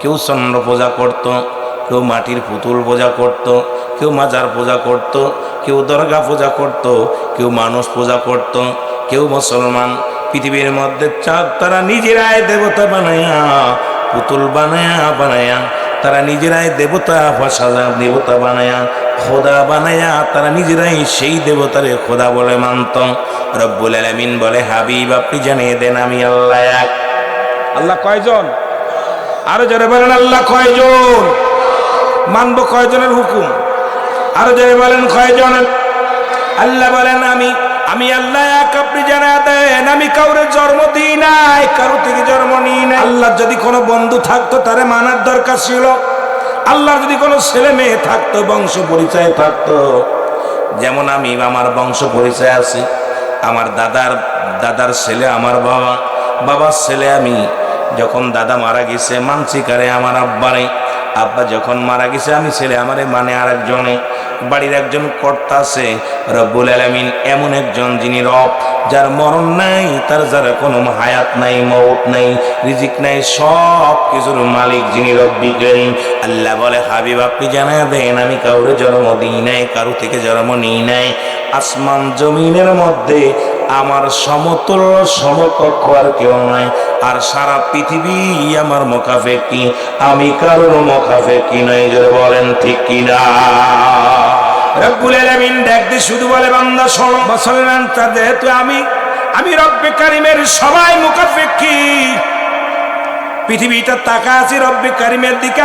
কেউ চন্দ্র পূজা করত, কেউ মাটির পুতুল পূজা করত, কেউ মাজার পূজা করত, কেউ দরগা পূজা করত, কেউ মানুষ পূজা করত। কেউ মুসলমান পৃথিবীর মধ্যে তারা নিজেরাই দেবতা বানায়া, পুতুল বানায়া তারা নিজেরাই দেবতা দেবতা বানায়া, খোদা বানায়া তারা নিজেরাই সেই দেবতারে খোদা বলে মানত। রব্বুল আলামিন বলে, হাবিব আপনি জানিয়ে দেন আমি আল্লাহ এক। আল্লাহ কয়জন? আরো জোরে বলেন আল্লাহ কয়জন? মানব কয়জনের হুকুম? আরো জোরে বলেন কয়জনের? আল্লাহ বলেন আমি আল্লাহ এক, আপনি জানিয়ে দেন আমি কাউরে জন্ম দিই নাই, কারো থেকে জন্ম নিই নাই। আল্লাহ যদি কোনো বন্ধু থাকতো তারে মানার দরকার ছিল। আল্লাহর যদি কোনো ছেলে মেয়ে থাকতো, বংশ পরিচয় থাকতো, যেমন আমি আমার বংশ পরিচয় আছে, আমার দাদার ছেলে আমার বাবার ছেলে আমি। যখন দাদা মারা গেছে মানছি কারে আমার আব্বারে, আব্বা যখন মারা গেছে আমি ছেলে আমারে মানে আরেকজনে। বাড়ির একজন কর্তা আছে রব্বুল আলামিন, এমন একজন যিনি রব, যার মরণ নাই, তার যার কোনো হায়াত নাই, মওত নাই, রিজিক নাই, সব কিছুর মালিক যিনি রব্বুল কারীম। আল্লাহ বলে, হাবিব আপনি জানিয়ে দেন আমি কাউরে জন্ম দিই নাই, কারো থেকে জন্ম নিই নাই। আসমান জমিনের মধ্যে আমার সমতুল্য সমকক্ষ আর কেউ নাই, আর সারা পৃথিবী আমার মুখাপেক্ষী, আমি কারোর মুখাপেক্ষী নই। জোরে বলেন ঠিক কিনা? রব্বুল আলামিন দেখতে শুধু বলে, বান্দা শোনো, মুসলমান যেহেতু আমি রব্বে কারিমের সবাই মুখাপেক্ষী। পৃথিবীটা তাকা আছি রব্বে কারিমের দিকে,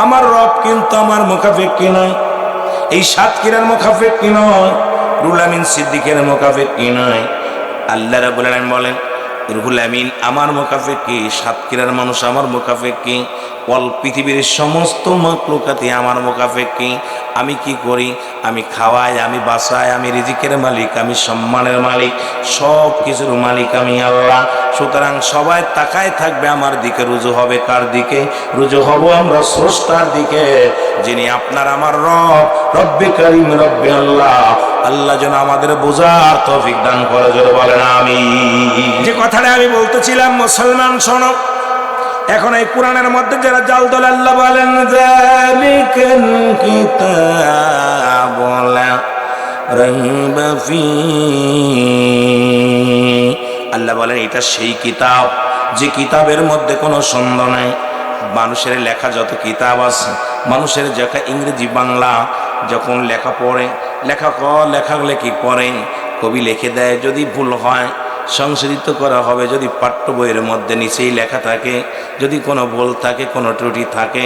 আমার রব কিন্তু আমার মুখাপেক্ষী নয়, এই সাতক্ষীরার মুখাপেক্ষী নয়, রুহুল আমিন সিদ্দিকের মুখাপেক্ষী নয়। আল্লাহ রাব্বুল আলামিন বলেন, রুহুল আমিন আমার মুখাপেক্ষী, সাতক্ষীরার মানুষ আমার মুখাপেক্ষী, অল পৃথিবীর সমস্ত মাখলুকাতি আমার মুখাপেক্ষী। আমি কি করি? আমি খাওয়াই, আমি বাঁচাই, আমি রিজিকের মালিক, আমি সম্মানের মালিক, সব কিছুর মালিক আমি আল্লাহ। সুতরাং সবাই তাকায় থাকবে আমার দিকে, রুজু হবে কার দিকে? রুজু হব আমরা স্রষ্টার দিকে, যিনি আপনার আমার রব, রব্বে কারীম, রব্বে আল্লাহ। আল্লাহ যেন আমাদের বোঝার তৌফিক দান করে। জোরে বলেন আমিন। যে কথাটা আমি বলতেছিলাম, মুসলমান শোনো, এখন এই কোরআনের মধ্যে যারা জাল দল, আল্লাহ বলেন, যালিকাল কিতাবু লা রাইবা ফীহি। আল্লাহ বলেন এটা সেই কিতাব যে কিতাবের মধ্যে কোনো সন্দেহ নাই। মানুষের লেখা যত কিতাব আছে, মানুষের লেখা ইংরেজি বাংলা যখন লেখালেখি পড়ে, কবি লিখে দেয়, যদি ভুল হয় সংশোধিত করা হবে। যদি পাঠ্য বইয়ের মধ্যে নিচেই লেখা থাকে, যদি কোনো ভুল থাকে, কোনো ত্রুটি থাকে,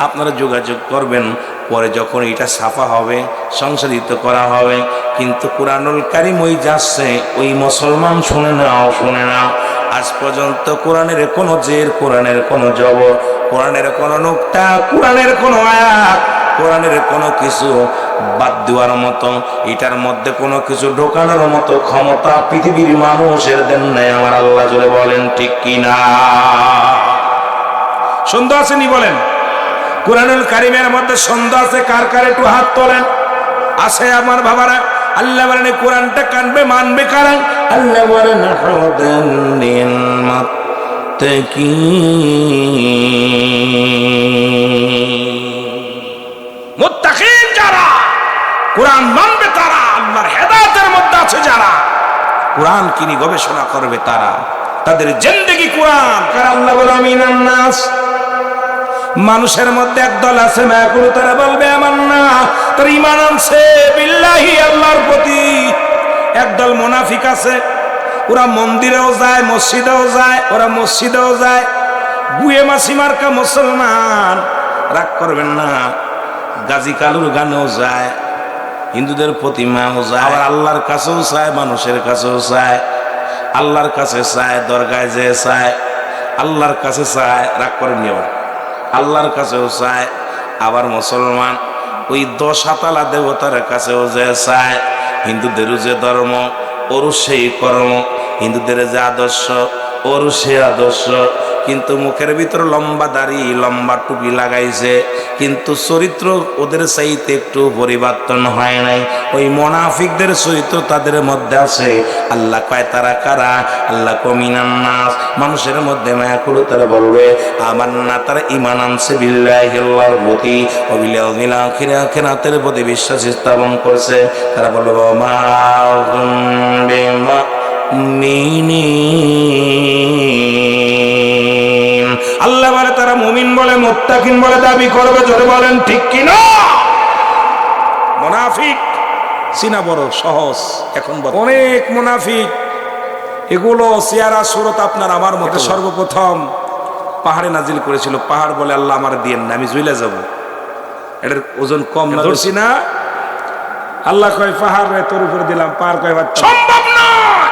আপনারা যোগাযোগ করবেন, পরে যখন এটা ছাপা হবে সংশোধিত করা হবে। কিন্তু কুরআনুল কারীম ওই যাচ্ছে, ওই মুসলমান শুনে নাও, আজ পর্যন্ত কোরআনের কোনো জের, কোরআনের কোনো জবর, কোরআনের কোনো নুকতা, কোরআনের কোনো আয়াত, কোরআনের কোনো কিছু বাদ দেওয়ার মতো, এটার মধ্যে কোনো কিছু ঢোকানোর মতো ক্ষমতা পৃথিবীর মানুষের দেন নাই আমার আল্লাহ। জোরে বলেন ঠিক কিনা? সন্দেহ আসেনি বলেন? কুরআনুল কারীমের মধ্যে সন্দেহ আছে কার কার? একটু হাত তোলেন। আছে আমার বাবারা? আল্লাহ বলেন কোরআনটা কানবে মানবে কারা? আল্লাহ বলেন হুদান লিল মুত্তাকিন, যারা কোরআন মানবে তারা, আল্লাহর হেদায়েতের মধ্যে আছে যারা, কোরআন কি নিয়ে গবেষণা করবে তারা, তাদের জিন্দেগি কোরআন। কার? আল্লাহ বলে মিনান নাস, মানুষের মধ্যে একদল আছে, মায়াকুল, তারা বলবে আমার না, তার ঈমান আনছে বিল্লাহি, আল্লাহর প্রতি। একদল মুনাফিক আছে, ওরা মন্দিরেও যায়, মসজিদেও যায়, বুয়ে মাসি মার্কা মুসলমান, রাগ করবেন না, গাজী কালুর গানেও যায়, হিন্দুদের প্রতিমাও যায়, আবার আল্লাহর কাছেও চায়, মানুষের কাছেও চায়, আল্লাহর কাছে চায়, দরগায় যে চায়, আল্লাহর কাছে চায়, রাগ করেন আবার, আল্লাহর কাছেও চায়। আবার মুসলমান ওই 10 হাতালা দেবতার কাছেও যে চায়। হিন্দুদেরও যে ধর্ম, ওরও সেই কর্ম, হিন্দুদের যে আদর্শ, ওর সে আদর্শ, কিন্তু মুখের ভিতর লম্বা দাড়ি লম্বা টুপি লাগাইছে, কিন্তু চরিত্র ওদের চাইতে একটু পরিবর্তন হয় নাই। ওই মুনাফিকদের চরিত্র তাদের মধ্যে আছে। আল্লাহ কয় তারা কারা? আল্লাহ কমিনান নাস, মানুষের মধ্যে মায়া করে তারা বলবে আমান্না, তারা ঈমান আনছে বিল্লাহি আল্লাহর প্রতি, ওয়া বিল ইয়াউমিল আখির, আখিরাতের প্রতি বিশ্বাস স্থাপন করছে। তারা বলবে মা মুমিনিন, আল্লাহ বলে তারা মুমিন বলে মুত্তাকিন বলে দাবি করবে। জোরে বলেন ঠিক কিনা? মুনাফিক চিনা বড় সহজ এখন, অনেক মুনাফিক, এগুলো চেহারা সুরত আপনার আমার মতো। সর্বপ্রথম পাহাড়ে নাজিল করেছিল, পাহাড় বলে আল্লাহ আমার দিয়েন না, আমি জুইলে যাব। এটার ওজন কম না, ধরছি না? আল্লাহ কয় পাহাড় রে তোর উপরে দিলাম, পাহাড় কয় সম্ভব নয়,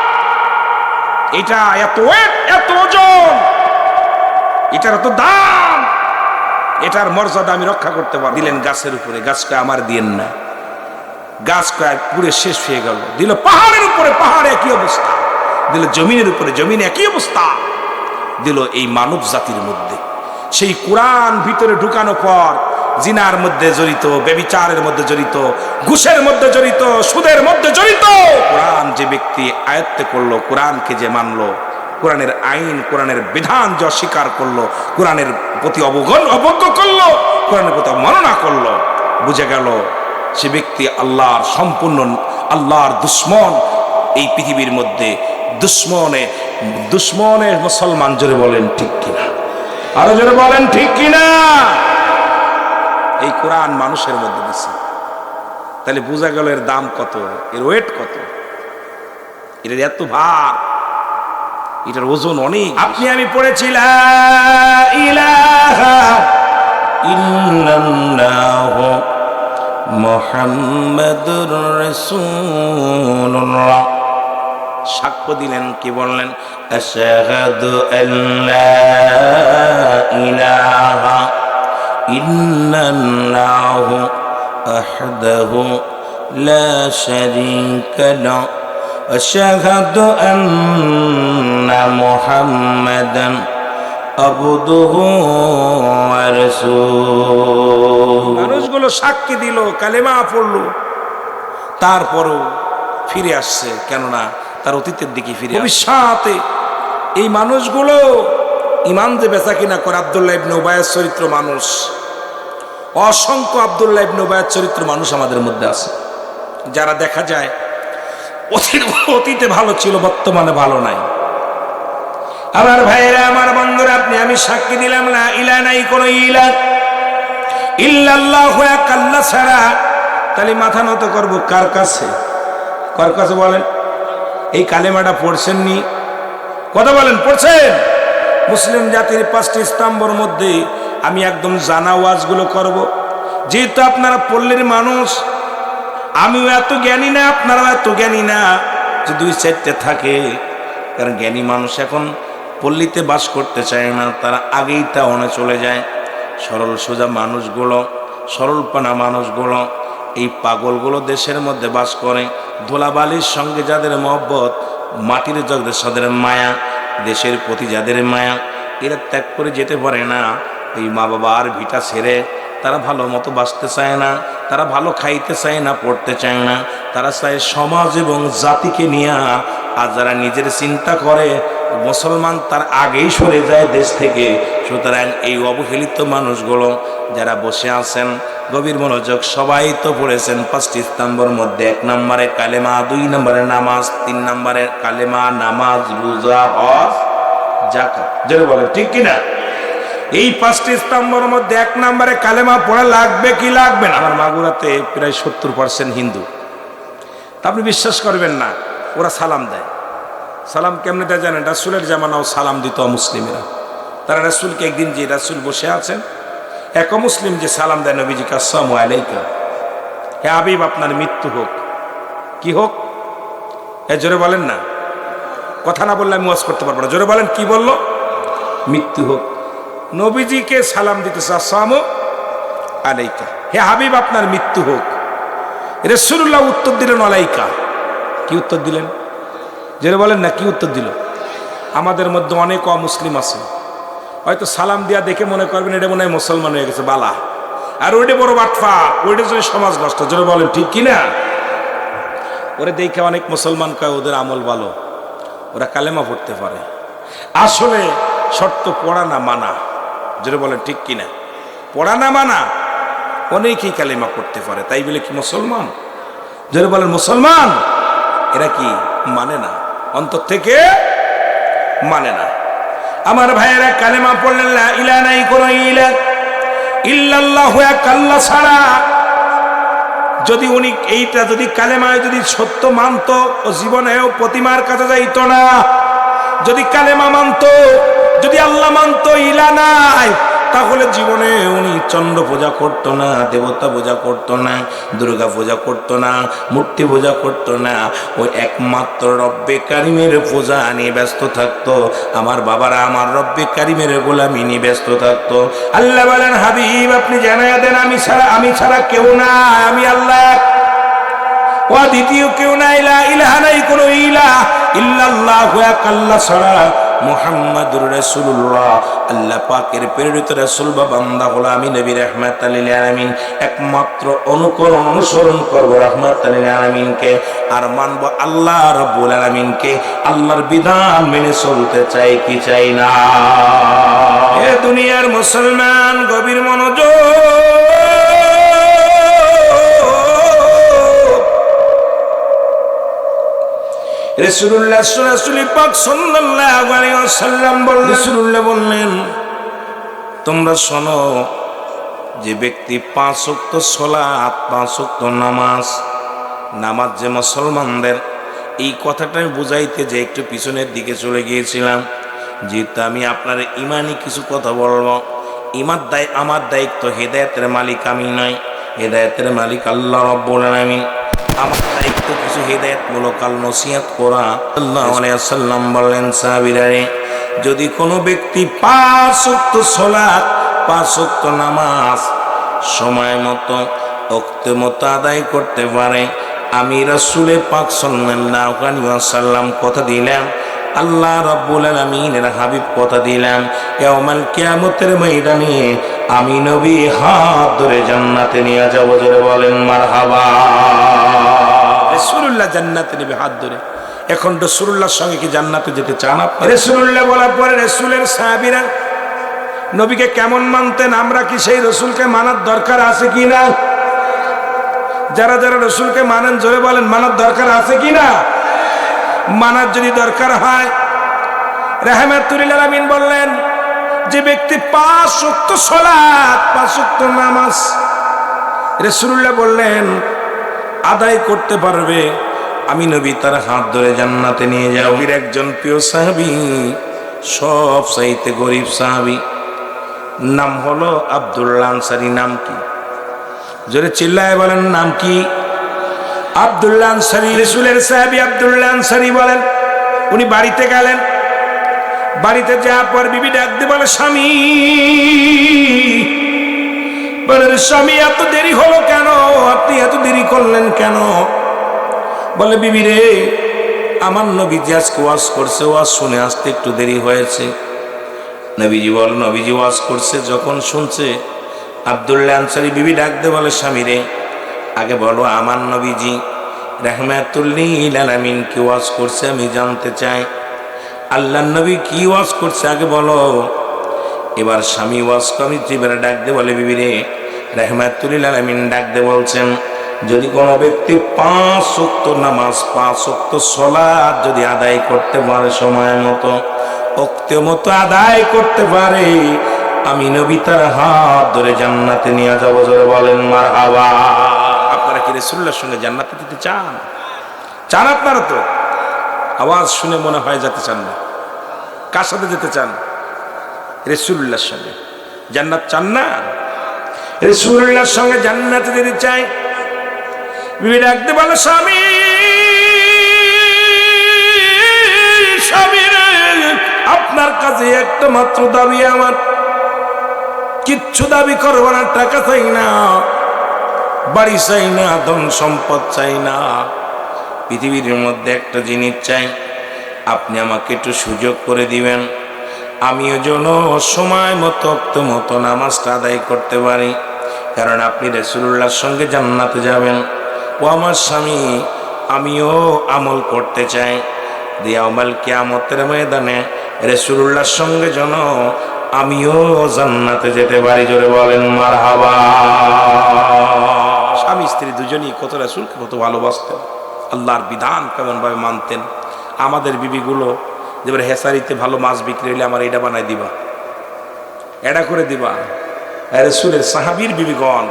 এটা এত ওয়েট, এত ওজন, এটার এত দাম, এটার মর্যাদা আমি রক্ষা করতে পারব। দিলেন গাছের উপরে, গাছ কয় আমার দিয়েন না, গাছ কয় পুরে শেষ হয়ে গেল। দিল পাহাড়ের উপরে, পাহাড়ে একই অবস্থা। দিল জমিনের উপরে, জমিনে একই অবস্থা। দিল এই মানব জাতির মধ্যে। সেই কোরআন ভিতরে ঢুকানো পর জিনার মধ্যে জড়িত, ব্যভিচারের মধ্যে জড়িত, ঘুষের মধ্যে জড়িত, সুদের মধ্যে জড়িত, কোরআন যে ব্যক্তি আয়ত্তে করলো, কোরআনকে যে মানলো, কোরআনের আইন, কোরআনের বিধান যে অস্বীকার করলো, কোরআনের প্রতি অবজ্ঞ করলো, কোরআনের প্রতি অবমাননা করলো, বুঝে গেল সে ব্যক্তি আল্লাহর সম্পূর্ণ আল্লাহর দুশ্মন। এই পৃথিবীর মধ্যে দুশ্মনে মুসলমান। জোরে বলেন ঠিক কিনা? আরো জোরে বলেন ঠিক কিনা? এই কোরআন মানুষের মধ্যে দিচ্ছে, তাহলে বোঝা গেল এর দাম কত, এর ওয়েট কত, এর এত ভার, এটার ওজন অনেক। আপনি আমি পড়েছি লা ইলাহা ইল্লাল্লাহু মুহাম্মাদুর রাসূলুল্লাহ। সাক্ষ্য দিলেন, কি বললেন? আশহাদু আল্লা ইলাহা ইল্লাল্লাহু ওয়াহদাহু লা শারীকা লাহু আশহাদু আন্না মুহাম্মাদান আবদুহু ওয়া রাসূলুহু। মানুষগুলো সাক্ষী দিল, কালেমা পড়লো, তারপরও ফিরে আসছে, কেননা তার অতীতের দিকে ফিরে। ভবিষ্যতে এই মানুষগুলো ইমান যে বেচা কিনা করে। আব্দুল্লাহ ইবনে উবাইয়ের চরিত্র মানুষ, অসংখ্য আব্দুল্লাহ ইবনে উবাইয়ের চরিত্র মানুষ আমাদের মধ্যে আছে, যারা দেখা যায় অতীতে ভালো ছিল, বর্তমানে ভালো নাই। আমার ভাইয়েরা, আমার বন্ধুরা, আপনি আমি সাক্ষী দিলাম না ইলা, নাই কোনো ইলা ইল্লাল্লাহু, এক আল্লাহ ছাড়া। তাহলে মাথা নত করবো কার কাছে? কার কাছে বলেন? এই কালেমাটা পড়ছেননি? কথা বলেন, পড়ছেন? মুসলিম জাতির 5টি স্তম্ভের মধ্যে আমি একদম জানা ওয়াজগুলো করব। যেহেতু আপনারা পল্লীর মানুষ, আমিও এত জ্ঞানী না, আপনারাও এত জ্ঞানী না যে 2-4টে থাকে। কারণ জ্ঞানী মানুষ এখন পল্লীতে বাস করতে চায় না, তারা আগেই টাউনে চলে যায়। সরল সোজা মানুষগুলো, সরলপানা মানুষগুলো, এই পাগলগুলো দেশের মধ্যে বাস করে। ধুলাবালির সঙ্গে যাদের মহব্বত, মাটির জগতের যাদের মায়া, দেশের প্রতি যাদের মায়া, এরা ত্যাগ করে যেতে পারে না। এই মা বাবার ভিটা ছেড়ে তারা ভালো মতো বাঁচতে চায় না, তারা ভালো খাইতে চায় না, পড়তে চায় না, তারা চায় সমাজ এবং জাতিকে নিয়ে। আর যারা নিজের চিন্তা করে মুসলমান, তার আগেই সরে যায় দেশ থেকে। সুতরাং এই অবহেলিত মানুষগুলো যারা বসে আছেন, গভীর মনোযোগ, সবাই তো পড়েছেন 5টি স্তম্ভের মধ্যে। 1 নম্বরে কালেমা, 2 নম্বরে নামাজ, 3 নম্বরে কালেমা, নামাজ, রোজা, হজ, যাকাত। যেটা বলে ঠিক কিনা? এই 5টি স্তম্ভের মধ্যে 1 নম্বরে কালেমা পড়া লাগবে কি লাগবে না? আমার মাগুরাতে প্রায় 70% হিন্দু। তা আপনি বিশ্বাস করবেন না, ওরা সালাম দেয়। সালাম কেমনে দেয় জানেন? রাসূলের জামানাও সালাম দিত মুসলিমেরা। তারা রাসূলকে একদিন, যে রাসূল বসে আছেন, এক মুসলিম যে সালাম দেয় নবীজিকে, আসসালামু আলাইকা, হে হাবিব আপনার মৃত্যু হোক। কি হোক? জোরে বলেন না, কথা না বললে আমি ওয়াজ করতে পারবো না। জোরে বলেন, কি বললো? মৃত্যু হোক। নবীজিকে সালাম দিতেছে, আসসালামু আলাইকা, হে হাবিব আপনার মৃত্যু হোক। রাসূলুল্লাহ উত্তর দিলেন আলাইকা। কি উত্তর দিলেন? জোরে বলেন না, কি উত্তর দিল? আমাদের মধ্যে অনেক অমুসলিম আছে, হয়তো সালাম দিয়া দেখে মনে করবেন এটা মনে হয় মুসলমান হয়ে গেছে বালা, আর ওইটা বড় বাটফা, ওইটা যদি সমাজ নষ্ট, যেটা বলেন ঠিক কিনা? ওরা দেখে অনেক মুসলমান কয় ওদের আমল ভালো, ওরা কালেমা পড়তে পারে। আসলে শর্ত পড়া না মানা, যেটা বলেন ঠিক কিনা? পড়া না মানা, অনেকেই কালেমা পড়তে পারে, তাই বলে কি মুসলমান? যেটা বলেন মুসলমান, এরা কি মানে না, অন্তর থেকে মানে না। আমার ভাইয়েরা কালেমা পড়লেন লা ইলাহা নাই কোন ইলাহ ইল্লাল্লাহু এক আল্লাহ ছাড়া। যদি উনি এইটা যদি কালেমায় যদি সত্য মানত, ও জীবনেও প্রতিমার কাছে যাইত না। যদি কালেমা মানত, যদি আল্লাহ মানত ইলা নাই, তাহলে জীবনে উনি চন্দ্র পূজা করতো না, দেবতা পূজা করতো না, দুর্গা পূজা করতো না, মূর্তি পূজা করতো না। ওই একমাত্র রব্বে কারিমের পূজা নিয়ে ব্যস্ত থাকতো। আমার বাবারা আমার রব্বে কারিমের গোলামি নিয়ে ব্যস্ত থাকতো। আল্লাহ বলেন, হাবিব আপনি জানায়া দেন আমি ছাড়া কেউ না, আমি আল্লাহ, ও দ্বিতীয় কেউ নাই, লা ইলাহা নাই কোনো ইলাহ ইল্লাল্লাহু এক আল্লাহ ছাড়া। মুহাম্মাদুর রাসূলুল্লাহ আল্লাহ পাকের প্রেরিত রাসূল বা বান্দা হলো আমি নবী রাহমাতুল লিল আলামিন। একমাত্র অনুসরণ করব রাহমাতুল লিল আলামিনকে, আর মানব আল্লাহ রাব্বুল আলামিনকে। আল্লাহর বিধান মেনে চলতে চাই কি চাই না? এ দুনিয়ার মুসলমান গভীর মনোযোগ। রাসূলুল্লাহ পাক সাল্লাল্লাহু আলাইহি ওয়াসাল্লাম বললেন, তোমরা শোনো, যে ব্যক্তি 5 ওয়াক্ত সালাত, 5 ওয়াক্ত নামাজ যে মুসলমানদের, এই কথাটাই বুঝাইতে যে একটু পিছনের দিকে চলে গিয়েছিলাম। যেহেতু আমি আপনার ইমানি কিছু কথা বলবো, আমার দায়িত্ব, হেদায়েতের মালিক আমি নই, হেদায়েতের মালিক আল্লাহ রাব্বুল আলামিন। আমার দায়িত্ব কিছু হেদায়েতমূলক নসিহত করা। সাল্লাল্লাহু আলাইহি ওয়াসাল্লাম বললেন, সাহাবীরারে, যদি কোনো ব্যক্তি 5 ওয়াক্ত সালাত, 5 ওয়াক্ত নামাজ সময় মতো ওক্ত মতো আদায় করতে পারে, আমি রাসূল পাক সাল্লাল্লাহু আলাইহি ওয়াসাল্লাম কথা দিলাম, আল্লাহ রাব্বুল আলামিনের হাবিব কথা দিলাম, কিয়ামত কিয়ামতের ময়দানে আমি নবী হাত ধরে জান্নাতে নিয়ে যাব। জোরে বলেন মারহাবা। রাসূলুল্লাহ জান্নাতে নেবে হাত ধরে। এখন রাসূলুল্লাহর সঙ্গে কি জান্নাতে যেতে চান আপনি? রাসূলুল্লাহ বলার পরে রাসূলের সাহাবীরা নবীকে কেমন মানতেন, আমরা কি সেই রাসূলকে মানার দরকার আছে কিনা? যারা যারা রাসূলকে মানেন জোরে বলেন, মানার দরকার আছে কিনা? মানার যদি দরকার হয়, রাহমাতুল লিল আলামিন বললেন, যে ব্যক্তি 5 ওয়াক্ত সালাত, 5 ওয়াক্ত নামাজ রাসূলুল্লাহ বললেন আদায় করতে পারবে, আমি নবী তার হাত ধরে জান্নাতে নিয়ে যাব। একজন প্রিয় সাহাবী, সব চাইতে গরিব সাহাবী, নাম হলো আব্দুল্লাহ আনসারী। নাম কি? জোরে চিল্লায় বলেন, নাম কি? আব্দুল্লাহ আনসারী। রাসূলের সাহাবী আব্দুল্লাহ আনসারী বলেন, উনি বাড়িতে গেলেন। বাড়িতে যাওয়ার পর বিবি ডাক দিয়ে বলে, স্বামী, বলে স্বামী এত দেরি হলো কেন, আপনি এত দেরি করলেন কেন? বলে, বিবি রে, আমার নবীজি আজকে ওয়াজ করছে, ওয়াজ শুনে আসতে একটু দেরি হয়েছে। নবীজি বল, নবীজি ওয়াজ করছে যখন শুনছে, আব্দুল্লাহ আনসারী বিবি ডাক দিয়ে বলে, স্বামী রে, আগে বলো আমার নবীজি রাহমাতুল লিল আলামিন কি ওয়াজ করছে আমি জানতে চাই। আল্লাহর নবী কি ওয়াজ করছে আগে বলো। এবার স্বামী ওয়াজ কমিটি এবারে ডাক দিয়ে বলে, বিবি রে, রাহমাতুল লিল আলামিন ডাক দিয়ে বলছেন, যদি কোনো ব্যক্তি 5 ওয়াক্ত নামাজ, 5 ওয়াক্ত সালাত যদি আদায় করতে পারে, সময় মতো ওক্ত মতো আদায় করতে পারে, আমি নবী তার হাত ধরে জান্নাতে নিয়ে যাব। জোরে বলেন মারহাবা। আপনারা কি রাসূলুল্লাহর সঙ্গে জান্নাতে যেতে চান? চান আপনারা? তো আওয়াজ শুনে মনে হয় যেতে চান না। কার সাথে যেতে চান? রাসূলুল্লাহর সঙ্গে। জান্নাত চান না? রাসূলুল্লাহর সঙ্গে জান্নাতে যেতে চাই। বিবি ডাকতে বলে, স্বামী, স্বামী রে, আপনার কাছে একটা মাত্র দাবি আমার, কিচ্ছু দাবি করবো না, টাকা চাই না, বাড়ি চাই না, ধন সম্পদ চাই না, পৃথিবীর মধ্যে একটা জিনিস চাই, আপনি আমাকে একটু সুযোগ করে দিবেন, আমিও যেন সময় মতো অক্ত মতো নামাজটা আদায় করতে পারি। কারণ আপনি রাসূলুল্লাহর সঙ্গে জান্নাতে যাবেন। ও আমার স্বামী, আমিও আমল করতে চাই, দিয়ামাল কিয়ামতের ময়দানে রাসূলুল্লাহর সঙ্গে যেন আমিও জান্নাতে যেতে পারি। জোরে বলেন মারহাবা। স্বামী স্ত্রী দুজনই কত রাসূলকে কত ভালোবাসতেন, আল্লাহর বিধান কেমনভাবে মানতেন। আমাদের বিবিগুলো যেবার হেসারিতে ভালো মাছ বিক্রি হইলে আমার এটা বানাই দিবা, এটা করে দিবা। রাসূলের সাহাবীর বিবিগণ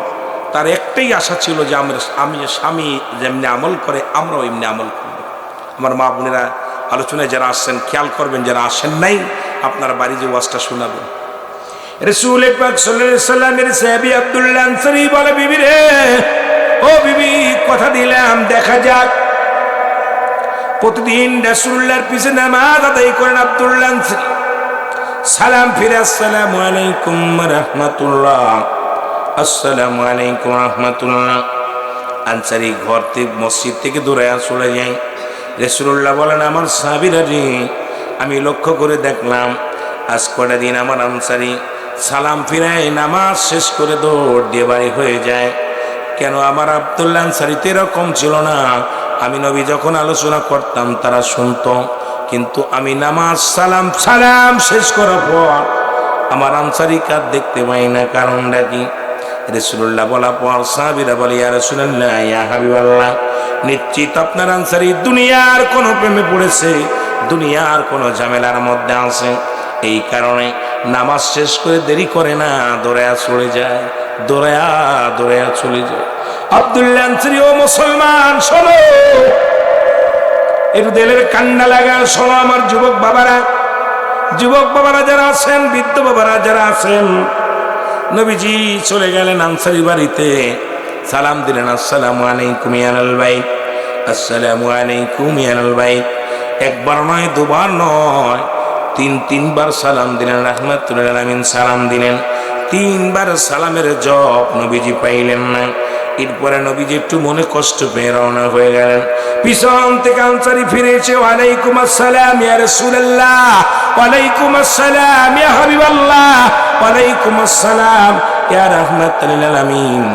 তার একটাই আশা ছিল যে আমি স্বামী যেমনি আমল করে আমরাও এমনি আমল করব। আমার মা বোনেরা আলোচনায় যারা আসছেন খেয়াল করবেন, যারা আসেন নাই আপনার বাড়ি যে ওয়াজটা শোনাবেন। রাসূল পাক সাল্লাল্লাহু আলাইহি সাল্লামের সাহাবী আব্দুল্লাহ আনসারী বলে, বিবি রে, ও বিবি, কথা দিলাম দেখা যাক। প্রতিদিন রাসূলুল্লাহর পিছনে নামাজ আদায় করেন আব্দুল্লাহ আনসারী। সালাম ফিরে আসসালামু আলাইকুম ওয়া রাহমাতুল্লাহ, আসসালামু আলাইকুম ওয়া রাহমাতুল্লাহ। আনসারী ঘর থেকে মসজিদ থেকে দূরে চলে যায়। রাসূলুল্লাহ বলেন, আমার সাহাবীরা রে, আমি লক্ষ্য করে দেখলাম আজ কটা দিন আমার আনসারী সালাম ফিরায় নামাজ শেষ করে দৌড় দিয়ে বাড়ি হয়ে যায়। কেন আমার আব্দুল্লাহ আনসারী তো এরকম ছিল না। আমি নবী যখন আলোচনা করতাম তারা শুনতো, কিন্তু আমি নামাজ সালাম শেষ করার পর আমার আনসারী কাজ দেখতে পাই না। কারণটা কি? রাসূলুল্লাহ বলা পর সাহাবীরা বলে, ইয়া রাসূলুল্লাহ, ইয়া হাবিবাল্লাহ, নিশ্চিত আপনার আনসারী দুনিয়ার কোনো প্রেমে পড়েছে, দুনিয়ার কোনো ঝামেলার মধ্যে আছে। এই কারণে নামাজ শেষ করে দেরি করে না, দৌড়ায়া চলে যায়, দৌড়ায়া চলে যায়। আব্দুল্লাহ আনসারী, ও মুসলমান শোনো, একটু দিলের কান্না লাগা শোনো আমার যুবক বাবারা যারা আছেন, বৃদ্ধ বাবারা যারা আছেন। নবীজি চলে গেলেন আনসারী বাড়িতে, সালাম দিলেন, আসসালামু আলাইকুম ইয়া আহলাল বাইত, আসসালামু আলাইকুম ইয়া আহলাল বাইত। একবার নয়, দুবার নয়, তিনবার সালাম দিলেন। রাহমাতুল আলামিন সালাম দিলেন। 3 বার সালামের জবাব নবীজি পাইলেন না। এরপরে নবীজি একটু মনে কষ্ট পেয়ে রওনা হয়ে গেলেন। পিছন থেকে আনসারী ফিরেছে, ওয়ালাইকুম আসসালাম ইয়া রাসূলুল্লাহ, ওয়ালাইকুম আসসালাম ইয়া হাবিবাল্লাহ, ওয়ালাইকুম আসসালাম ইয়া রাহমাতুল আলামিন।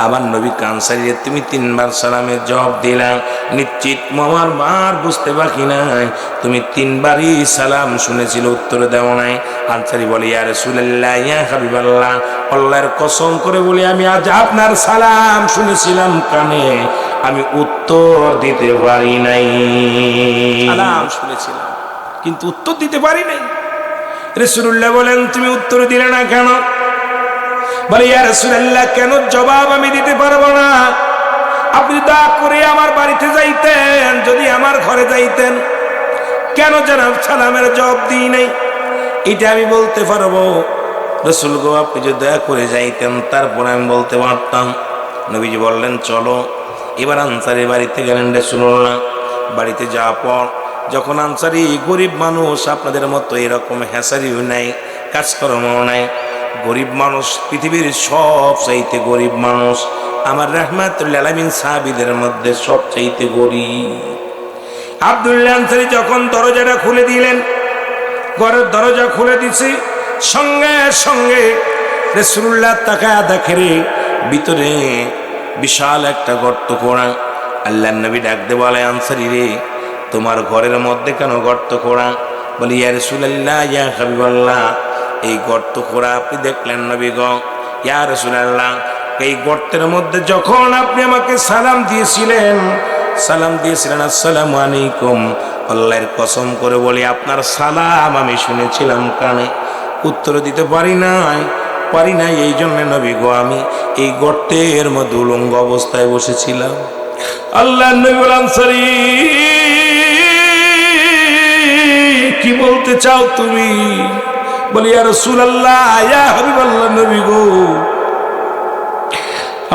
আমার নবী আনসারী, তুমি 3 বার সালামের জবাব দিলাম, নিশ্চিত আমার মার বুঝতে বাকি নাই, তুমি 3 বারই সালাম শুনেছিল, উত্তর দেও নাই। আনসারী বলে, ইয়া রাসূলুল্লাহ, ইয়া হাবিবাল্লাহ, আল্লাহর কসম করে বলি আমি আজ আপনার সালাম শুনেছিলাম কানে, আমি উত্তর দিতে পারি নাই। সালাম শুনেছিলাম কিন্তু উত্তর দিতে পারি নাই। রাসূলুল্লাহ বলেন, তুমি উত্তর দিলে না কেন? বলে, ইয়া রাসূলুল্লাহ, কেন জবাব আমি দিতে পারবো না? আপনি দয়া করে আমার বাড়িতে যাইতেন, যদি আমার ঘরে যাইতেন, কেন যেন সালামের জবাব দিই নাই এটা আমি বলতে পারবো। রাসূল গো, আপনি যদি দয়া করে যাইতেন তারপর আমি বলতে পারতাম। নবীজি বললেন, চলো। এবার আনসারী বাড়িতে গেলেন। রাসূলুল্লাহ বাড়িতে যাওয়ার পর যখন আনসারী গরিব মানুষ, আপনাদের মতো এরকম হেসারিও নাই, কাজকর্মও নাই, গরিব মানুষ, পৃথিবীর সবচাইতে গরিব মানুষ, আমার রাহমাতুল আলামিন সাহাবীদের মধ্যে সবচাইতে গরিব। আব্দুল্লাহ আনসারী যখন দরজাটা খুলে দিলেন, ঘরের দরজা খুলে দিছি, সঙ্গে সঙ্গে রাসূলুল্লাহ তাকায়া দেখে ভিতরে বিশাল একটা গর্ত করা। আল্লাহর নবী ডাক দিয়ে বলে, আনসারী রে, তোমার ঘরের মধ্যে কেন গর্ত করা? বলি, ইয়া রাসূলুল্লাহ, ইয়া হাবিবাল্লাহ, এই গর্ত করা আপনি দেখলেন নবী গো? ইয়া রাসূলুল্লাহ, এই গর্তের মধ্যে যখন আপনি আমাকে সালাম দিয়েছিলেন আসসালামু আলাইকুম, আল্লাহর কসম করে বলি আপনার সালাম আমি শুনেছিলাম কানে, উত্তর দিতে পারি নাই। এই জন্য নবী গো, আমি এই গর্তের মধ্যে উলঙ্গ অবস্থায় বসেছিলাম। আল্লাহর নবী বলেন, আনসারী, কি বলতে চাও তুমি? বলি, ইয়া রাসূলুল্লাহ, ইয়া হাবিবাল্লাহ, নবী গো,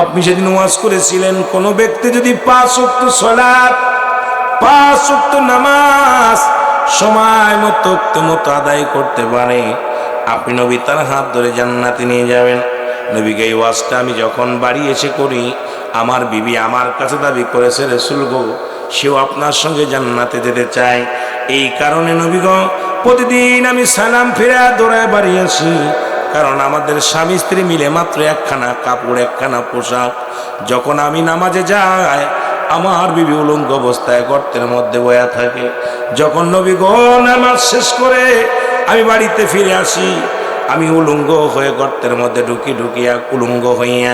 আপনি সেদিন ওয়াজ করেছিলেন, কোন ব্যক্তি যদি 5 ওয়াক্ত সালাত, 5 ওয়াক্ত নামাজ সময় মতো আদায় করতে পারে, আপনি নবী তার হাত ধরে জান্নাতে নিয়ে যাবেন। নবীকে এই ওয়াজটা আমি যখন বাড়ি এসে করি, আমার বিবি আমার কাছে দাবি করেছে, রাসূল গো, সেও আপনার সঙ্গে জান্নাতে যেতে চায়। এই কারণে নবী গো প্রতিদিন আমি সালাম ফিরে দৌড়ায় বাড়ি আসি, কারণ আমাদের স্বামী স্ত্রী মিলে মাত্র একখানা কাপড়, একখানা পোশাক। যখন আমি নামাজে যাই আমার বিবি উলঙ্গ অবস্থায় গর্তের মধ্যে বয়া থাকে। যখন নবী গো নামাজ শেষ করে আমি বাড়িতে ফিরে আসি, আমি উলঙ্গ হয়ে গর্তের মধ্যে ঢুকিয়া উলঙ্গ হইয়া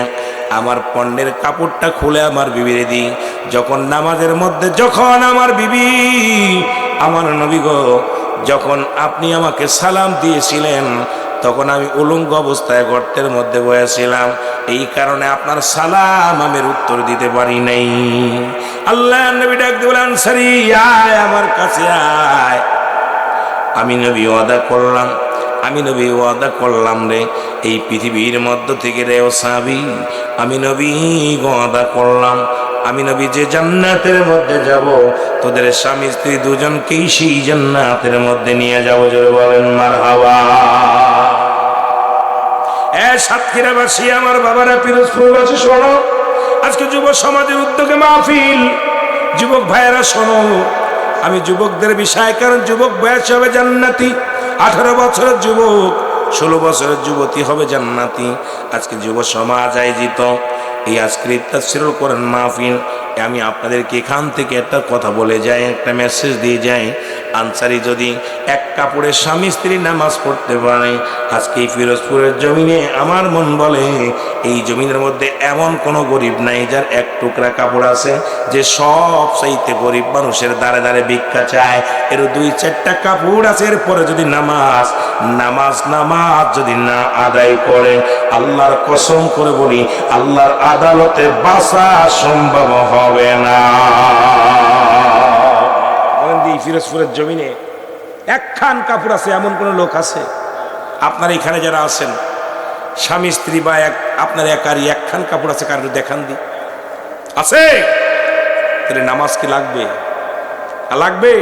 আমার পণ্যের কাপড়টা খুলে আমার বিবিরে দিই। যখন নামাজের মধ্যে যখন আমার বিবি, আমার নবী গো যখন আপনি আমাকে সালাম দিয়েছিলেন তখন আমি উলঙ্গ অবস্থায় গর্তের মধ্যে বসেছিলাম, এই কারণে আপনার সালাম আমি উত্তর দিতে পারি নাই। আল্লাহ নবী ডাক দিয়ে বলেন, আনসারী আয় আমার কাছে আয়। আমি নবী ওয়াদা করলাম, আমি নবী ওয়াদা করলাম রে এই পৃথিবীর মধ্য থেকে রে ও সাহাবী, আমি নবী ওয়াদা করলাম আমি নবী যে জান্নাতের মধ্যে যাব তোদের স্বামী স্ত্রী দুজনকেই সেই জান্নাতের মধ্যে নিয়ে যাব। জোরে বলেন মারহাবা। সাতক্ষীরাবাসী আমার বাবারা, পিরোজপুরবাসী শোনো, আজকে যুব সমাজের উদ্যোগে মাহফিল। যুবক ভাইয়েরা শোনো, আমি যুবকদের বিষয়, কারণ যুবক বয়স হবে জান্নাতি, 18 বছরের যুবক 16 বছরের যুবতী হবে জান্নাতি। আজকে যুব সমাজ আয়োজিত এই আজকের তাফসীরুল কোরআন মাহফিল, আমি আপনাদেরকে এখান থেকে একটা কথা বলে যাই, একটা মেসেজ দিয়ে যাই। আনসারী যদি এক কাপড়ে স্বামী স্ত্রী নামাজ পড়তে পারে, আজকে এই ফিরোজপুরের জমিনে আমার মন বলে এই জমিনের মধ্যে এমন কোনো গরিব নাই যার এক টুকরা কাপড় আছে যে সব চাইতে গরিব মানুষের দ্বারে দ্বারে ভিক্ষা চায়। এর 2-4টা কাপড় আছে, এরপরে যদি নামাজ যদি না আদায় করে, আল্লাহর কসম করে বলি আল্লাহর আদালতে বাঁচা সম্ভব হবে না। ফিরোজপুরের জমিনে একখান কাপড় আছে এমন কোন লোক আছে? আপনার এখানে যারা আছেন স্বামী স্ত্রী বা আপনার একারই একখান কাপড় আছে? কারণ দেখান দি আছে? তাহলে নামাজ কি লাগবে? লাগবে।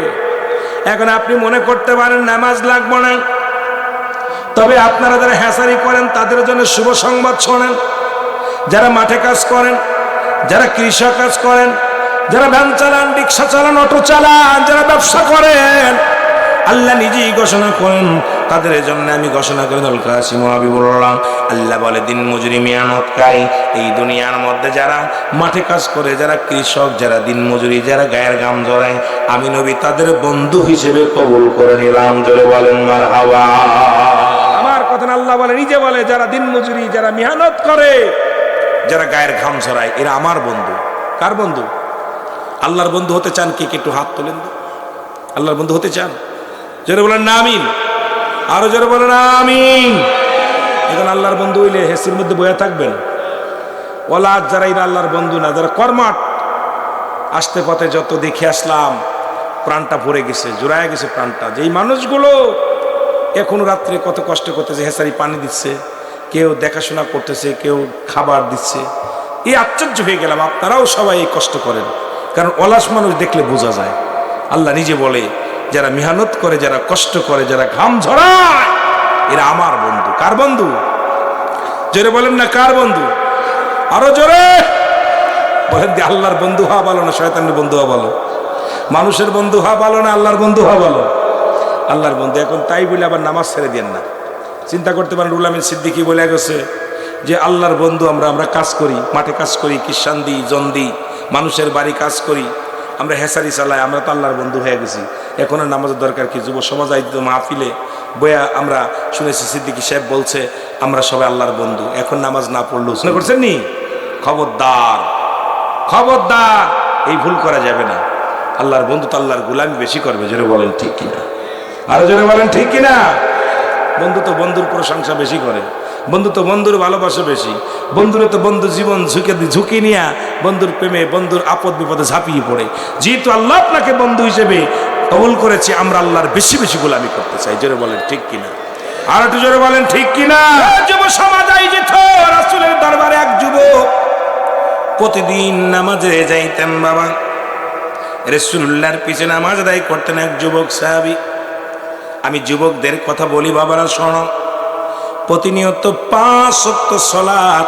এখন আপনি মনে করতে পারেন নামাজ লাগবে না, তবে আপনারা যারা হ্যাঁসারি করেন তাদের জন্য শুভ সংবাদ শোনেন। যারা মাঠে কাজ করেন, যারা কৃষক কাজ করেন, যারা ভ্যান চালান, রিক্সা চালান, অটো চালান, যারা ব্যবসা করেন, আল্লাহ নিজেই ঘোষণা করেন তাদের জন্য। আমি ঘোষণা করে বললাম, আল্লাহ বলে দিন মজুরি মেহনতকারী এই দুনিয়ার মধ্যে যারা মাঠে কাজ করে, যারা কৃষক, যারা দিন মজুরি, যারা গায়ের গাম জড়ায়, আমি নবী তাদের বন্ধু হিসেবে কবুল করে নিলাম। জোরে বলেন মারহাবা। আমার কথা আল্লাহ বলে, নিজে বলে, যারা দিন মজুরি, যারা মেহনত করে, যারা গায়ের ঘাম ঝরায়, এরা আমার বন্ধু। কার বন্ধু? আল্লাহর বন্ধু হতে চান কে? একটু হাত তোলেন। আল্লাহর বন্ধু হতে চান? জোরে বলেন না আমিন। আরো জোরে বলেন আমিন। এখন আল্লাহর বন্ধু হইলে হেসির মধ্যে বয়া থাকবেন? ওলা যারা এরা আল্লাহর বন্ধু না, যারা কর্মাট। আসতে পথে যত দেখে আসলাম প্রাণটা ভরে গেছে, জোড়ায় গেছে প্রাণটা। যেই মানুষগুলো এখনো রাত্রে কত কষ্ট করতেছে, হেসারি পানি দিচ্ছে, কেউ দেখাশোনা করতেছে, কেউ খাবার দিচ্ছে, এই আশ্চর্য হয়ে গেলাম। আপনারাও সবাই এই কষ্ট করেন, কারণ অলস মানুষ দেখলে বোঝা যায়। আল্লাহ নিজে বলে যারা মেহনত করে, যারা কষ্ট করে, যারা ঘাম ঝরায়, এরা আমার বন্ধু। কার বন্ধু? জোরে বলেন না কার বন্ধু? আরো জোরে বলেন। আল্লাহর বন্ধু হওয়া ভালো না শয়তানের বন্ধু হওয়া ভালো? মানুষের বন্ধু হওয়া ভালো না আল্লাহর বন্ধু হওয়া ভালো? আল্লাহর বন্ধু। এখন তাই বলে আবার নামাজ ছেড়ে দেন না। চিন্তা করতে পারেন, রুহুল আমিন সিদ্দিকী বলে গেছে যে আল্লাহর বন্ধু আমরা কাজ করি, মাঠে কাজ করি, কিষান দিই, জন দিই, মানুষের বাড়ি কাজ করি, আমরা হেসারি চালাই, আমরা তো আল্লাহর বন্ধু হয়ে গেছি। এখন আর নামাজের দরকার কি? যুব সমাজ আয়োজিত মাহফিলে বয়া আমরা শুনেছি সিদ্দিকী সাহেব বলছে আমরা সবাই আল্লাহর বন্ধু। এখন নামাজ না পড়লেও শুনে করছেন নি? খবরদার, খবরদার, এই ভুল করা যাবে না। আল্লাহর বন্ধু তো আল্লাহর গোলামি বেশি করবে। জোরে বলেন ঠিক কিনা? আরো জোরে বলেন ঠিক কিনা? বন্ধু তো বন্ধুর প্রশংসা বেশি করে, বন্ধু তো বন্ধুর ভালোবাসা বেশি, বন্ধুরে তো বন্ধু জীবন ঝুঁকি নিয়ে বন্ধুর প্রেমে, বন্ধুর আপদ বিপদে ঝাঁপিয়ে পড়ে। যেহেতু আল্লাহ আপনাকে বন্ধু হিসেবে কবুল করেছে, আমরা আল্লাহর বেশি বেশি গোলামি করতে চাই। জোরে বলেন ঠিক কিনা? আর একটু জোরে বলেন ঠিক কিনা? যুব সমাজ আয়োজিত রাসূলের দরবারে এক যুবক প্রতিদিন নামাজে যাইতেন। বাবা রাসূলুল্লাহর পিছনে নামাজ আদায় করতেন এক যুবক সাহাবী। আমি যুবকদের কথা বলি, বাবারা শোনো, প্রতিনিয়ত 5 ওয়াক্ত সালাত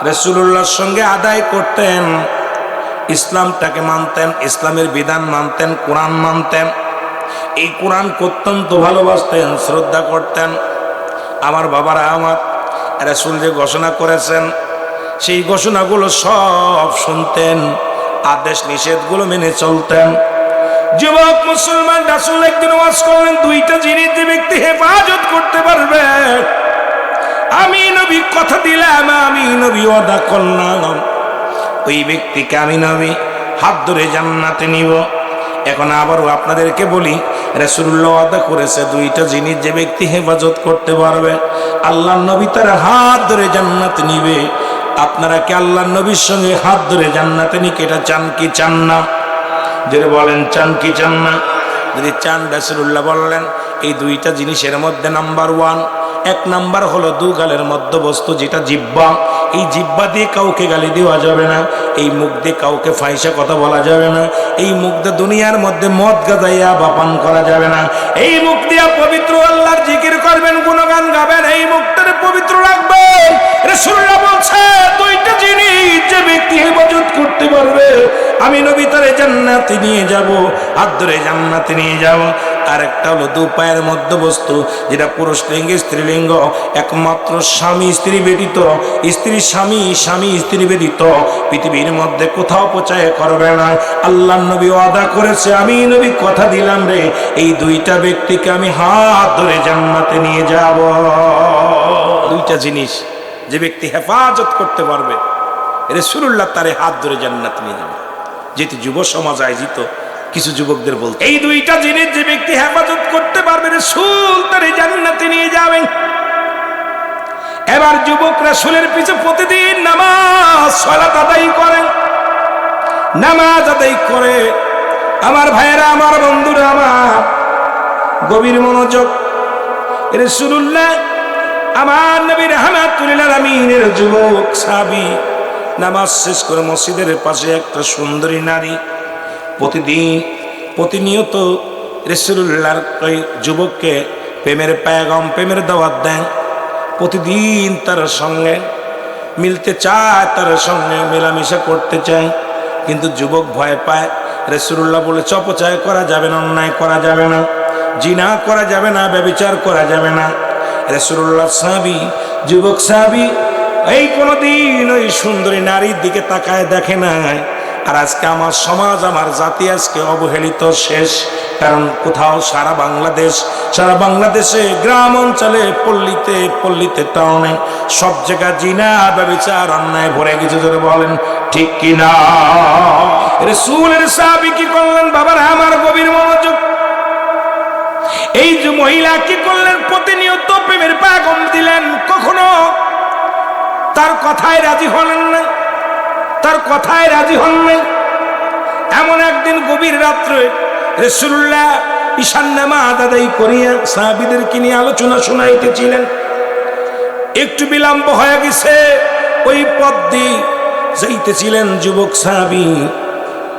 রাসূলুল্লাহর সঙ্গে আদায় করতেন। ইসলামটাকে মানতেন, ইসলামের বিধান মানতেন, কোরআন মানতেন। এই কোরআন অত্যন্ত ভালোবাসতেন, শ্রদ্ধা করতেন। আমার বাবারা আমার, রাসূল যে ঘোষণা করেছেন সেই ঘোষণাগুলো সব শুনতেন, আদেশ নিষেধগুলো মেনে চলতেন। যুবক মুসলমান, রাসূল একদিন ওয়াজ করলেন, দুইটা জিনিস যে ব্যক্তি হেফাজত করতে পারবে, আমি নবী কথা দিলাম, আমি নবী ওয়াদা করলাম, ওই ব্যক্তিকে আমি নবী হাত ধরে জান্নাতে নিব। এখন আবারও আপনাদেরকে বলি, রাসূলুল্লাহ ওয়াদা করেছে দুইটা জিনিস যে ব্যক্তি হেফাজত করতে পারবে, আল্লাহর নবী তার হাত ধরে জান্নাতে নিবে। আপনারা কি আল্লাহর নবীর সঙ্গে হাত ধরে জান্নাতে নিকে এটা চান কি চান না? যদি বলেন চান কি চান না? যদি চান, রাসূলুল্লাহ বললেন এই দুইটা জিনিসের মধ্যে নাম্বার 1, এক নাম্বার হলো দুগালের মধ্যবস্তু যেটা জিহ্বা। এই জিহ্বা দিয়ে কাউকে গালি দেওয়া যাবে না, এই মুখ দিয়ে কাউকে ফাহিশা কথা বলা যাবে না, এই মুখ দিয়ে দুনিয়ার মধ্যে মদ গাঁজাইয়া বা পান করা যাবে না, এই মুখ দিয়ে পবিত্র আল্লাহর জিকির করবেন, গুণগান গাবেন, এই মুখটারে পবিত্র রাখবেন। রাসূলুল্লাহ বলছে দুইটা জিনিস যে ব্যক্তি হেফাজত করতে পারবে, আমি নবী তারে জান্নাতে নিয়ে যাব, হাত ধরে জান্নাতে নিয়ে যাব। আর একটা হলো দু পায়ের মধ্যবস্তু, যেটা পুরুষ লিঙ্গ স্ত্রীলিঙ্গ, একমাত্র স্বামী স্ত্রী ব্যতীত, স্ত্রী স্বামী, স্বামী স্ত্রী ব্যতীত পৃথিবীর মধ্যে কোথাও পৌঁছায় করবে না। আল্লাহ নবী ওয়াদা করেছে, আমি নবী কথা দিলাম রে, এই দুইটা ব্যক্তিকে আমি হাত ধরে জান্নাতে নিয়ে যাব। দুইটা জিনিস যে ব্যক্তি হেফাজত করতে পারবে, রাসূলুল্লাহ তারে হাত ধরে জান্নাতে নিয়ে যাবে। যেহেতু যুব সমাজ আয়োজিত, কিছু যুবকদের বলতে, এই দুইটা জিনিস যে ব্যক্তি হেফাজত করতে পারবে, রাসূল তারে জান্নাতে নিয়ে যাবেন। এবার যুবক রাসূলের পিছে প্রতিদিন নামাজ সালাত আদায় করেন, নামাজ আদায় করে। আমার ভাইয়েরা, আমার বন্ধুরা, আমার গভীর মনোযোগ। রাসূলুল্লাহ আমার নবী রাহমাতুল লিল আলামিনের যুবক সাহাবী নামাজ শেষ করে মসজিদের পাশে একটা সুন্দরী নারী প্রতিনিয়ত রাসূলুল্লাহর ওই যুবককে প্রেমের পেগাম, প্রেমের দাওয়াত দেন। প্রতিদিন তার সঙ্গে মিলতে চায়, তার সঙ্গে মেলামেশা করতে চায়, কিন্তু যুবক ভয় পায়। রাসূলুল্লাহ বলেছে অপচয় করা যাবে না, অন্যায় করা যাবে না, জিনা করা যাবে না, ব্যভিচার করা যাবে না। রাসূলুল্লাহ সাহাবী, যুবক সাহাবী এই কোনদিন ওই সুন্দরী নারীর দিকে তাকায় দেখে নাই। আর আজকে আমার সমাজ, আমার জাতি আজকে অবহেলিত শেষ। কারণ কোথাও সারা বাংলাদেশে গ্রাম অঞ্চলে, পল্লীতে টাউনে সব জায়গায় জিনা, ব্যভিচার, অন্যায় ভরে গেছে। জোরে বলেন ঠিক কিনা? রাসূলের সাহাবী কি করলেন? বাবার আমার গভীর মনোযোগ। এই যে মহিলা কি করলেন? প্রতিনিয়ত প্রেমের পেগাম দিলেন, কখনো তার কথায় রাজি হলেন না, তার কথায় রাজি হন নাই। এমন একদিন গভীর রাত্রে রাসূলুল্লাহ ঈশান নামাজ আদায় করিয়া সাহাবীদেরকে নিয়ে আলোচনা শোনাইতেছিলেন। একটু বিলম্ব হয়ে গেছে, ওই পথ দিয়ে যাইতেছিলেন যুবক সাহাবী।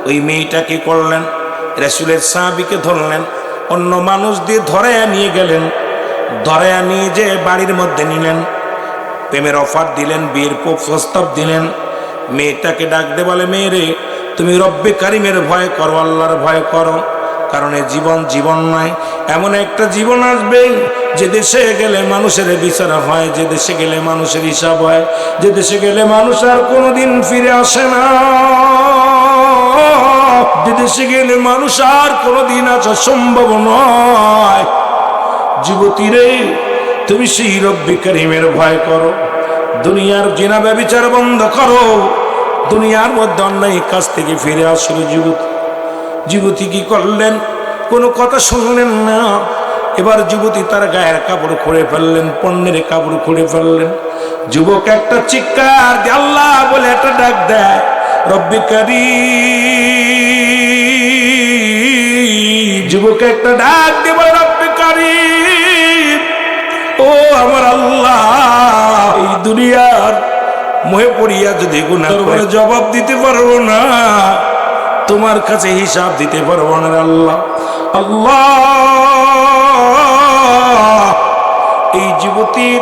ওই মেয়েটাকে করলেন, রাসূলের সাহাবীকে ধরলেন, অন্য মানুষ দিয়ে ধরায়া নিয়ে গেলেন, ধরায়া নিয়ে যে বাড়ির মধ্যে নিলেন, প্রেমের অফার দিলেন, বিয়ের প্রস্তাব দিলেন। মেয়েটাকে ডাক দে, বলে মেয়েরে তুমি রব্বে কারিমের ভয় করো, আল্লাহর ভয় করো। কারণ এই জীবন নয়, এমন একটা জীবন আসবে যে দেশে গেলে মানুষের বিচার হয়, যে দেশে গেলে মানুষের হিসাব হয়, যে দেশে গেলে মানুষ আর কোনোদিন ফিরে আসে না, যে দেশে গেলে মানুষ আর কোনোদিন আসা সম্ভব নয়। যুবতী রে, তুমি সেই রব্বে কারিমের ভয় করো, দুনিয়ার জিনা ব্যভিচার বন্ধ করো, দুনিয়ার মধ্যে অন্যায় কাজ থেকে ফিরে আসলে। যুবতী কি করলেন? কোনো কথা শুনলেন না। এবার যুবতী তার গায়ের কাপড় খুলে ফেললেন, পণ্যের কাপড় খুলে ফেললেন। যুবক একটা চিৎকার দিয়ে আল্লাহ বলে একটা ডাক দেয়, রব্বে কারীম। যুবক একটা ডাক দিয়ে বলে, রব্বে কারীম, ও আমার আল্লাহ, এই দুনিয়ার মোহে পড়িয়া যদি গুনাহ করে জবাব দিতে পারবো না, তোমার কাছে হিসাব দিতে পারবো না আল্লাহ। আল্লাহ, এই যুবতীর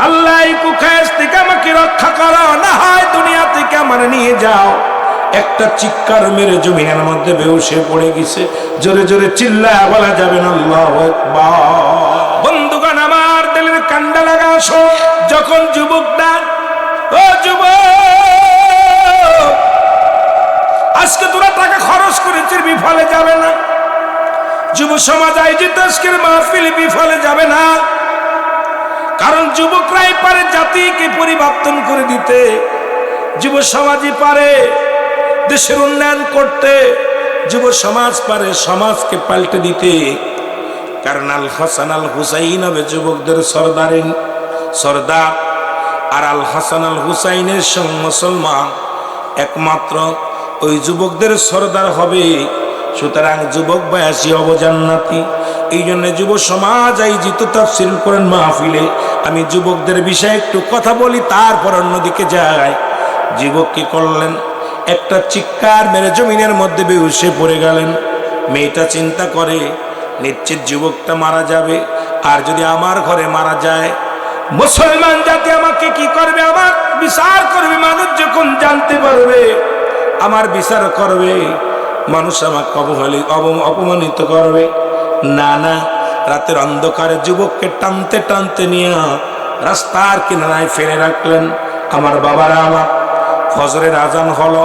আল্লাহ কুখায়েশ থেকে আমাকে রক্ষা করো, না হয় দুনিয়া থেকে আমার নিয়ে যাও। একটা চিৎকার মেরে জমিনের মধ্যে বেহুশে পড়ে গেছে। জোরে জোরে চিল্লায়া বলা যাবে না আল্লাহু আকবার। বন্ধুগণ আমার দিলের কান্ডা লাগা আসো, যখন যুবক ডাক, ও যুবক, আজকে তোরা টাকা খরচ করেছিস, বিফলে যাবে না। যুব সমাজ আয়োজিত আজকের মাহফিল বিফলে যাবে না, কারণ যুবকরাই পারে জাতিকে পরিবর্তন করে দিতে, যুব সমাজই পারে দেশের উন্নয়ন করতে, যুব সমাজ পারে সমাজকে পাল্টে দিতে। কারণ আল হাসান আল হুসাইন হবে যুবকদের সর্দার, আর আল হাসান আল হুসাইনের সঙ্গে মুসলমান একমাত্র ওই যুবকদের সর্দার হবে। সুতরাং যুবক বয়সী হব জান্নাতি। এই জন্য যুব সমাজ আয়োজিত তাফসীর করেন মাহফিলে আমি যুবকদের বিষয়ে একটু কথা বলি, তারপর অন্যদিকে যাই। যুবক কি করলেন? একটা চিৎকার মেরে জমিনের মধ্যে বেহুশে পড়ে গেলেন। মেয়েটা চিন্তা করে, নিশ্চিত যুবকটা মারা যাবে, আর যদি আমার ঘরে মারা যায় মুসলমান জাতি আমাকে কি করবে? আমার বিচার করবে। মানুষ যখন জানতে পারবে আমার বিচার করবে, মানুষ আমাকে অপমানিত করবে। না না, রাতের অন্ধকারে যুবককে টানতে টানতে নিয়ে রাস্তার কিনারায় ফেলে রাখলেন। আমার বাবারা আমার, ফজরের আজান হলো,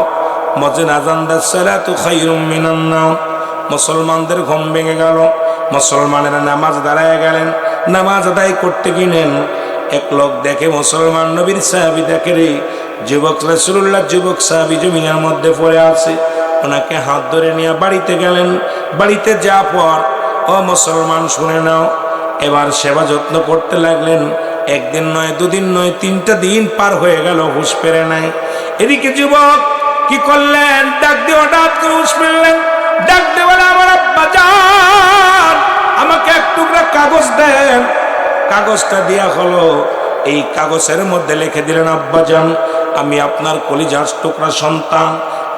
মসজিদ আজান দেয় সালাতু খায়রুম মিনান নাওম। মুসলমানদের ঘুম ভেঙে গেল, মুসলমানেরা নামাজ দাঁড়ায় গেলেন। নামাজ আদায় করতে গেলেন, এক লোক দেখে মুসলমান নবীর সাহাবী দেখে রে, যুবক রাসূলুল্লাহ যুবক সাহাবী জমিনের মধ্যে পড়ে আছে। ওনাকে হাত ধরে নিয়ে বাড়িতে গেলেন। বাড়িতে যাওয়ার পর, ও মুসলমান শুনে নাও, এবার সেবা যত্ন করতে লাগলেন। একদিন নয়, দুদিন নয়, 3টা দিন পার হয়ে গেল, হুঁশ ফেরে নাই। এদিকে যুবক কি করলেন? ডাক দিয়ে হঠাৎ করে হুঁশ ফেললেন। ডাক দিয়ে বলে, আমার আব্বা জান, আমাকে এক টুকরা কাগজ দেন। কাগজটা দেয়া হলো। এই কাগজের মধ্যে লিখে দিলেন, আব্বা জান, আমি আপনার কলিজার টুকরা সন্তান,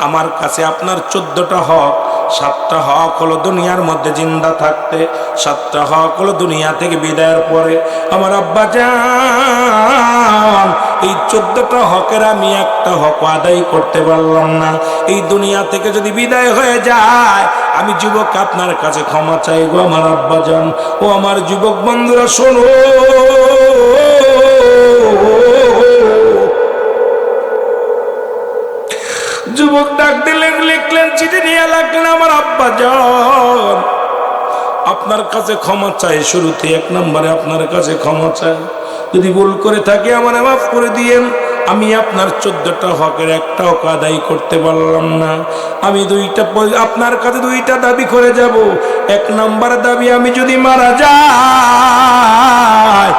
আমার কাছে আপনার 14টা হক। 7টা হক হলো দুনিয়ার মধ্যে জিন্দা থাকতে, 7টা হক হলো দুনিয়া থেকে বিদায়ের পরে। আমার আব্বা জান, এই 14টা হকের আমি একটা হক আদায় করতে পারলাম না। এই দুনিয়া থেকে যদি বিদায় হয়ে যায়, আমি যুবক আপনার কাছে ক্ষমা চাইবো আমার আব্বা জান। ও আমার যুবক বন্ধুরা শোনো, যুবক ডাক দিলেন, লিখলেন, চিঠি নিয়ে লাগলেন, আমার আব্বা জান, আপনার কাছে ক্ষমা চাই। শুরুতে 1 নম্বরে আপনার কাছে ক্ষমা চাই, যদি ভুল করে থাকি আমার মাফ করে দিয়েন। আমি আপনার 14টা হকের একটা হক আদায় করতে পারলাম না। আমি আপনার কাছে 2টা দাবি করে যাব। 1 নম্বর দাবি, আমি যদি মারা যাই,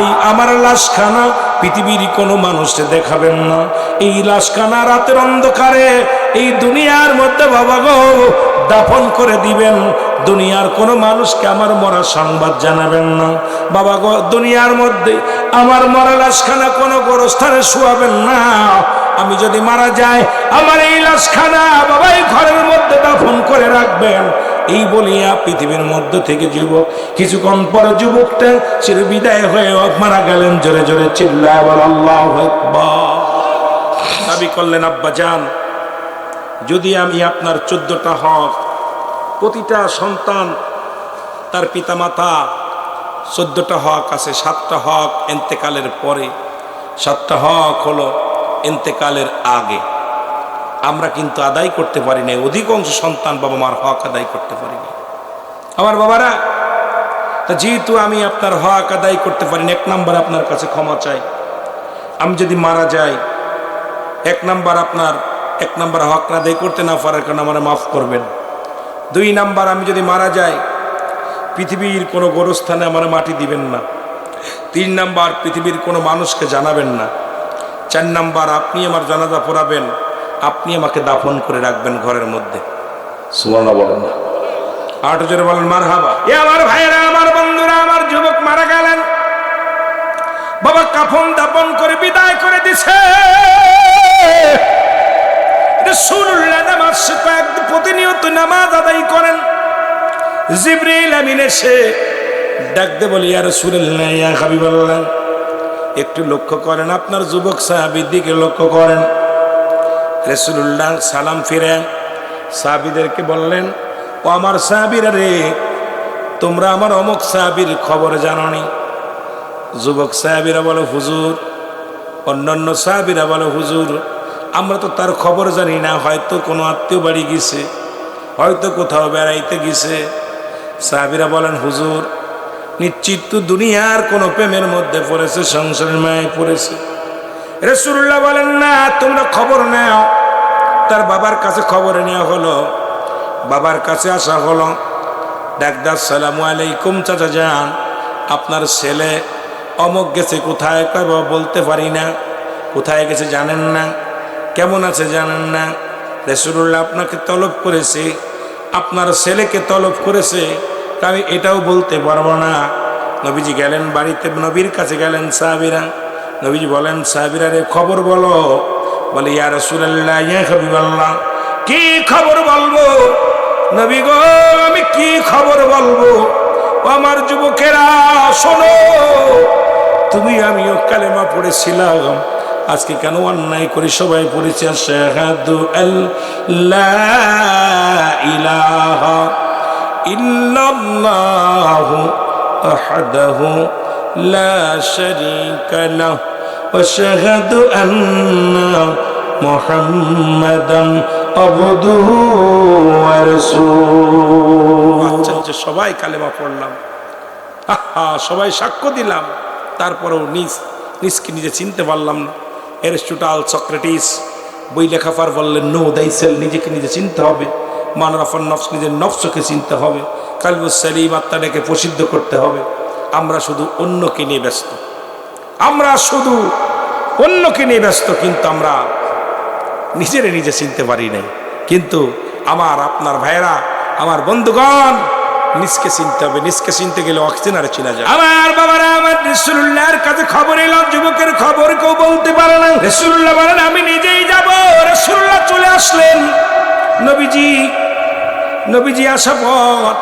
এই আমার লাশখানা পৃথিবীর কোনো মানুষকে দেখাবেন না। এই লাশখানা রাতের অন্ধকারে এই দুনিয়ার মধ্যে বাবা গো দাফন করে দিবেন। দুনিয়ার কোনো মানুষকে আমার মরা সংবাদ জানাবেন না বাবা গো। দুনিয়ার মধ্যে আমার মরা লাশখানা কোনো গোরস্থানে শোয়াবেন না। আমি যদি মারা যাই, আমার এই লাশখানা বাবা এই ঘরের মধ্যে দাফন করে রাখবেন। এই বলিয়া পৃথিবীর মধ্যে থেকে যুবক কিছুক্ষণ পরে যুবকটা চির বিদায় হয়ে মারা গেলেন। জোরে জোরে চিল্লায় বল আল্লাহু আকবার। দাবি করলেন, আব্বা জান, যদি আমি আপনার 14টা হক, প্রতিটা সন্তান তার পিতামাতা 14টা হক আছে, 7টা হক ইন্তেকালের পরে, 7টা হক হলো ইন্তেকালের আগে। আমরা কিন্তু আদায় করতে পারি না। অধিকাংশ সন্তান বাবা মার হক আদায় করতে পারি না। আমার বাবারা, তা যেহেতু আমি আপনার হক আদায় করতে পারি না, 1 নম্বর আপনার কাছে ক্ষমা চাই। আমি যদি মারা যাই, 1 নম্বর হক আদায় করতে না পারার কারণে আমার মাফ করবেন। 2 নম্বর, আমি যদি মারা যাই, পৃথিবীর কোনো গোরস্থানে আমার মাটি দিবেন না। 3 নম্বর, পৃথিবীর কোনো মানুষকে জানাবেন না। 4 নম্বর, আপনি আমার জানাজা পড়াবেন, আপনি আমাকে দাফন করে রাখবেন ঘরের মধ্যে। সুবহানাল্লাহ বলেন না? 8 জোরে বলেন মারহাবা। আমার ভাইরা, আমার বন্ধুরা, আমার যুবক মারা গেলেন। বাবা কাফন দাফন করে বিদায় করে দিছে। রাসূলুল্লাহ নামাজ প্রতিনিয়ত নামাজ আদায় করেন। জিবরিল আমিন এসে ডাকতে বলি, ইয়া রাসূলুল্লাহ, ইয়া হাবিবাল্লাহ, একটু লক্ষ্য করেন, আপনার যুবক সাহাবীর দিকে লক্ষ্য করেন। রাসূলুল্লাহ সালাম ফিরে সাহাবীদেরকে বললেন, ও আমার সাহাবীরা রে, তোমরা আমার অমুক সাহাবীর খবর জানো নি? যুবক সাহাবীরা বলে, হুজুর। অন্যান্য সাহাবীরা বলে, হুজুর আমরা তো তার খবর জানি না, হয়তো কোনো আত্মীয় বাড়ি গেছে, হয়তো কোথাও বেড়াইতে গেছে। সাহাবীরা বলেন, হুজুর নিশ্চিত তো দুনিয়ার কোনো প্রেমের মধ্যে পড়েছে, সংসারের মায়ে পড়েছে। রাসূলুল্লাহ বলেন, না, তোমরা খবর নাও। তার বাবার কাছে খবর নেওয়া হলো, বাবার কাছে আসা হলো, ডাকদার সালামু আলাইকুম চাচা যান, আপনার ছেলে অমুক গেছে, কোথায় কব বলতে পারি না, কোথায় গেছে জানেন না, কেমন আছে জানেন না। রাসূলুল্লাহ আপনাকে তলব করেছে, আপনার ছেলেকে তলব করেছে, আমি এটাও বলতে পারবো না। নবীজি গেলেন বাড়িতে, নবীর কাছে গেলেন সাহাবীরা। নবীজি বলেন, সাহাবীরা রে খবর বলো। বলে, ইয়া রাসূলুল্লাহ, ইয়া হাবিবাল্লাহ, কি খবর বলবো নবী গো, আমি কি খবর বলবো? ও আমার যুবকেরা শোনো, তুমি আমিও কালেমা পড়েছিলাম, আজকে কেন অন্যায় করে সবাই পড়েছে আশহাদু আল্লা ইলাহা ইল্লাল্লাহু আহাদাহু লা শারীকা লাহু ওয়া আশহাদু আন্না মুহাম্মাদান আবদুহু ওয়া রাসূলুহু। আচ্ছা, সবাই কালেমা পড়লাম, সবাই সাক্ষ্য দিলাম, তারপরেও নিজকে নিজে চিনতে পারলাম না। এরিস্টটল, সক্রেটিস বই লেখাফার বললেন, নো দাই সেলফ, নিজেকে নিজে চিনতে হবে। মান রাফান নফস, নিজের নফসকে চিনতে হবে। কালবুস সালিম, আত্মাটাকে প্রসিদ্ধ করতে হবে। আমরা শুধু অন্যকে নিয়ে ব্যস্ত, আমরা শুধু অন্যকে নিয়ে ব্যস্ত, কিন্তু আমরা নিজেরে নিজে চিনতে পারি নাই। কিন্তু আমার আপনার ভাইয়েরা, আমার বন্ধুগণ, নিজকে চিনতে হবে। নিজকে চিনতে গেলে অক্সিজেনারে চিনা যায়। আমার বাবারা, আমার রাসূলুল্লাহর কাছে খবর এলো, যুবকের খবর কেউ বলতে পারে না। রাসূলুল্লাহ বলেন, আমি নিজেই যাব। রাসূলুল্লাহ চলে আসলেন। নবীজি আসা পথ